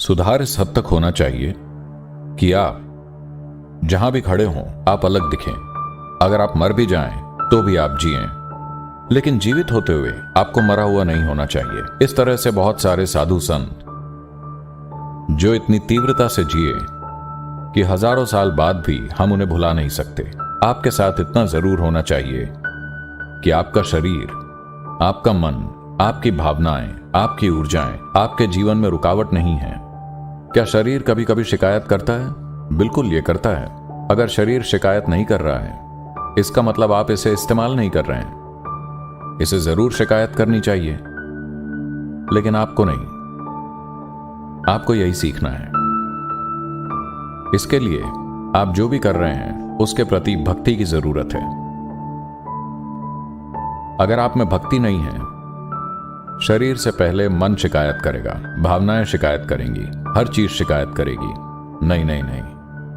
सुधार इस हद तक होना चाहिए कि आप जहां भी खड़े हों आप अलग दिखें। अगर आप मर भी जाएं तो भी आप जिएं, लेकिन जीवित होते हुए आपको मरा हुआ नहीं होना चाहिए। इस तरह से बहुत सारे साधु संत जो इतनी तीव्रता से जिए कि हजारों साल बाद भी हम उन्हें भुला नहीं सकते। आपके साथ इतना जरूर होना चाहिए कि आपका शरीर, आपका मन, आपकी भावनाएं, आपकी ऊर्जाएं आपके जीवन में रुकावट नहीं है। क्या शरीर कभी कभी शिकायत करता है? बिल्कुल ये करता है। अगर शरीर शिकायत नहीं कर रहा है इसका मतलब आप इसे इस्तेमाल नहीं कर रहे हैं। इसे जरूर शिकायत करनी चाहिए, लेकिन आपको नहीं। आपको यही सीखना है। इसके लिए आप जो भी कर रहे हैं उसके प्रति भक्ति की जरूरत है। अगर आप में भक्ति नहीं है, शरीर से पहले मन शिकायत करेगा, भावनाएं शिकायत करेंगी, हर चीज शिकायत करेगी। नहीं नहीं नहीं,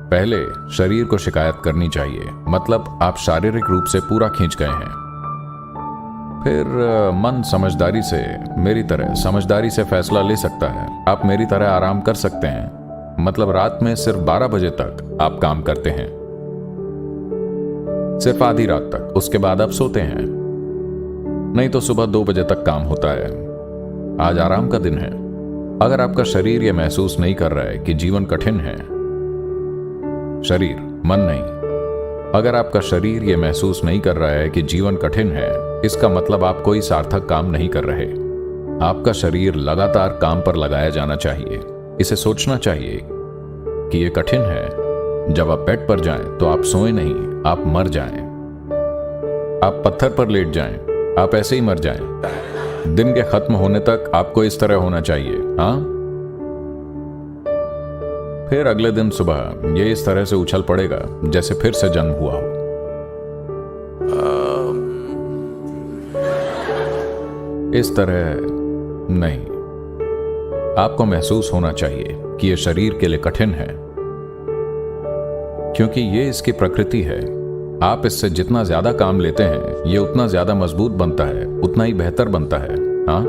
पहले शरीर को शिकायत करनी चाहिए, मतलब आप शारीरिक रूप से पूरा खींच गए हैं। फिर मन समझदारी से, मेरी तरह समझदारी से फैसला ले सकता है। आप मेरी तरह आराम कर सकते हैं, मतलब रात में सिर्फ 12 बजे तक आप काम करते हैं, सिर्फ आधी रात तक। उसके बाद आप सोते हैं, नहीं तो सुबह 2 बजे तक काम होता है। आज आराम का दिन है। अगर आपका शरीर यह महसूस नहीं कर रहा है कि जीवन कठिन है, शरीर, मन नहीं, अगर आपका शरीर यह महसूस नहीं कर रहा है कि जीवन कठिन है, इसका मतलब आप कोई सार्थक काम नहीं कर रहे। आपका शरीर लगातार काम पर लगाया जाना चाहिए। इसे सोचना चाहिए कि यह कठिन है। जब आप बेड पर जाएं तो आप सोए नहीं, आप मर जाएं। आप पत्थर पर लेट जाएं, आप ऐसे ही मर जाएं। दिन के खत्म होने तक आपको इस तरह होना चाहिए। हाँ, फिर अगले दिन सुबह ये इस तरह से उछल पड़ेगा जैसे फिर से जन्म हुआ हो। इस तरह नहीं। आपको महसूस होना चाहिए कि यह शरीर के लिए कठिन है, क्योंकि ये इसकी प्रकृति है। आप इससे जितना ज्यादा काम लेते हैं ये उतना ज्यादा मजबूत बनता है, उतना ही बेहतर बनता है। हाँ,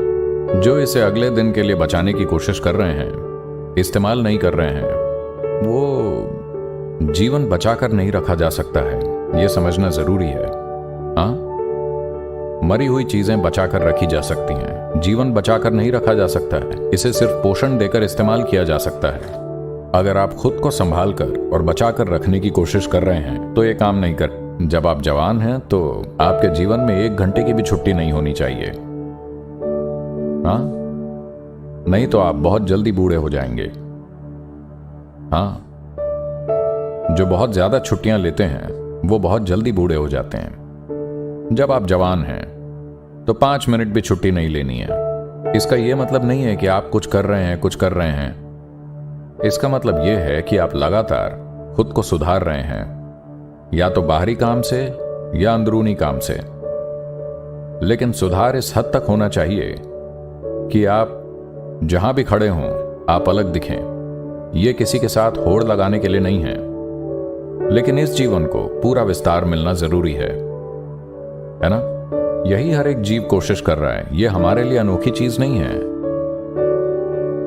जो इसे अगले दिन के लिए बचाने की कोशिश कर रहे हैं, इस्तेमाल नहीं कर रहे हैं, वो जीवन बचाकर नहीं रखा जा सकता है। यह समझना जरूरी है। हाँ, मरी हुई चीजें बचाकर रखी जा सकती हैं, जीवन बचाकर नहीं रखा जा सकता है। इसे सिर्फ पोषण देकर इस्तेमाल किया जा सकता है। अगर आप खुद को संभाल कर और बचाकर रखने की कोशिश कर रहे हैं तो ये काम नहीं कर। जब आप जवान हैं तो आपके जीवन में 1 घंटे की भी छुट्टी नहीं होनी चाहिए। हाँ, नहीं तो आप बहुत जल्दी बूढ़े हो जाएंगे। हाँ, जो बहुत ज्यादा छुट्टियां लेते हैं वो बहुत जल्दी बूढ़े हो जाते हैं। जब आप जवान हैं तो 5 मिनट भी छुट्टी नहीं लेनी है। इसका यह मतलब नहीं है कि आप कुछ कर रहे हैं, कुछ कर रहे हैं। इसका मतलब यह है कि आप लगातार खुद को सुधार रहे हैं, या तो बाहरी काम से या अंदरूनी काम से। लेकिन सुधार इस हद तक होना चाहिए कि आप जहां भी खड़े हों आप अलग दिखें। यह किसी के साथ होड़ लगाने के लिए नहीं है, लेकिन इस जीवन को पूरा विस्तार मिलना जरूरी है ना? यही हर एक जीव कोशिश कर रहा है। यह हमारे लिए अनोखी चीज नहीं है।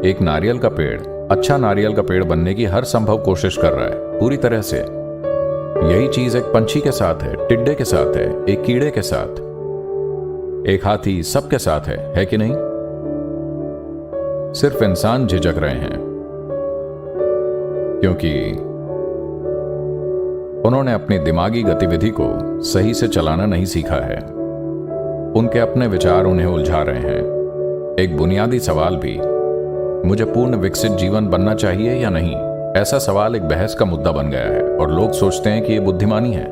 एक नारियल का पेड़ अच्छा नारियल का पेड़ बनने की हर संभव कोशिश कर रहा है, पूरी तरह से। यही चीज एक पंछी के साथ है, टिड्डे के साथ है, एक कीड़े के साथ, एक हाथी, सबके साथ है कि नहीं? सिर्फ इंसान झिझक रहे हैं क्योंकि उन्होंने अपनी दिमागी गतिविधि को सही से चलाना नहीं सीखा है। उनके अपने विचार उन्हें उलझा रहे हैं। एक बुनियादी सवाल भी, मुझे पूर्ण विकसित जीवन बनना चाहिए या नहीं, ऐसा सवाल एक बहस का मुद्दा बन गया है और लोग सोचते हैं कि यह बुद्धिमानी है।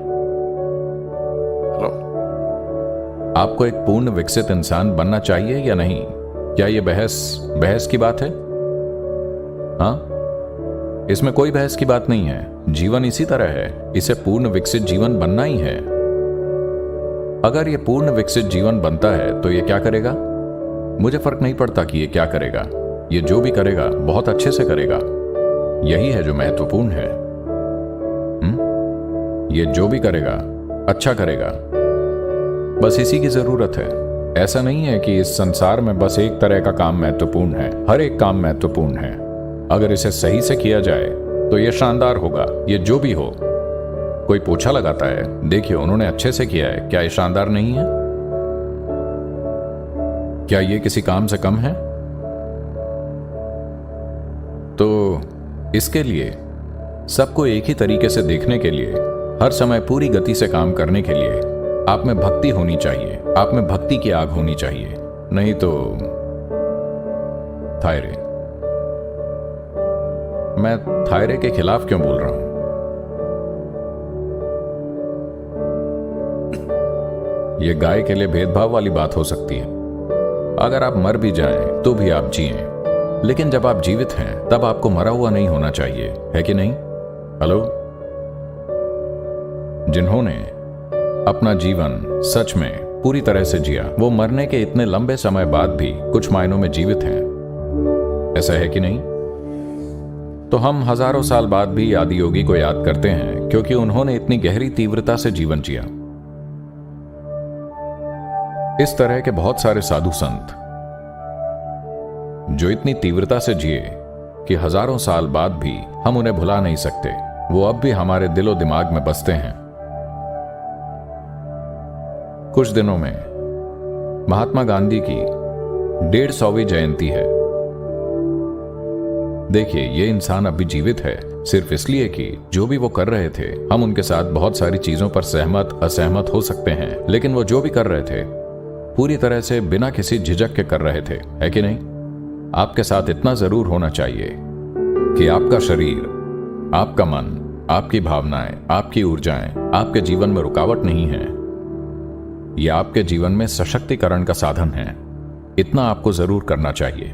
हेलो, आपको एक पूर्ण विकसित इंसान बनना चाहिए या नहीं? क्या यह बहस की बात है? हाँ, इसमें कोई बहस की बात नहीं है। जीवन इसी तरह है, इसे पूर्ण विकसित जीवन बनना ही है। अगर यह पूर्ण विकसित जीवन बनता है तो यह क्या करेगा? मुझे फर्क नहीं पड़ता कि यह क्या करेगा। ये जो भी करेगा बहुत अच्छे से करेगा। यही है जो महत्वपूर्ण है। ये जो भी करेगा अच्छा करेगा, बस इसी की जरूरत है। ऐसा नहीं है कि इस संसार में बस एक तरह का काम महत्वपूर्ण है। हर एक काम महत्वपूर्ण है। अगर इसे सही से किया जाए तो यह शानदार होगा। ये जो भी हो, कोई पोछा लगाता है, देखिए उन्होंने अच्छे से किया है, क्या ये शानदार नहीं है? क्या ये किसी काम से कम है? तो इसके लिए सबको एक ही तरीके से देखने के लिए, हर समय पूरी गति से काम करने के लिए आप में भक्ति होनी चाहिए, आप में भक्ति की आग होनी चाहिए। नहीं तो थायरे, मैं थायरे के खिलाफ क्यों बोल रहा हूं? यह गाय के लिए भेदभाव वाली बात हो सकती है। अगर आप मर भी जाएं तो भी आप जिएं, लेकिन जब आप जीवित हैं तब आपको मरा हुआ नहीं होना चाहिए, है कि नहीं? हेलो, जिन्होंने अपना जीवन सच में पूरी तरह से जिया, वो मरने के इतने लंबे समय बाद भी कुछ मायनों में जीवित हैं, ऐसा है कि नहीं? तो हम हजारों साल बाद भी आदियोगी को याद करते हैं क्योंकि उन्होंने इतनी गहरी तीव्रता से जीवन जिया। इस तरह के बहुत सारे साधु संत जो इतनी तीव्रता से जिए कि हजारों साल बाद भी हम उन्हें भुला नहीं सकते, वो अब भी हमारे दिलो दिमाग में बसते हैं। कुछ दिनों में महात्मा गांधी की 150वीं जयंती है। देखिए, ये इंसान अभी जीवित है सिर्फ इसलिए कि जो भी वो कर रहे थे, हम उनके साथ बहुत सारी चीजों पर सहमत असहमत हो सकते हैं, लेकिन वो जो भी कर रहे थे पूरी तरह से बिना किसी झिझक के कर रहे थे, है कि नहीं? आपके साथ इतना जरूर होना चाहिए कि आपका शरीर, आपका मन, आपकी भावनाएं, आपकी ऊर्जाएं आपके जीवन में रुकावट नहीं है। यह आपके जीवन में सशक्तिकरण का साधन है। इतना आपको जरूर करना चाहिए।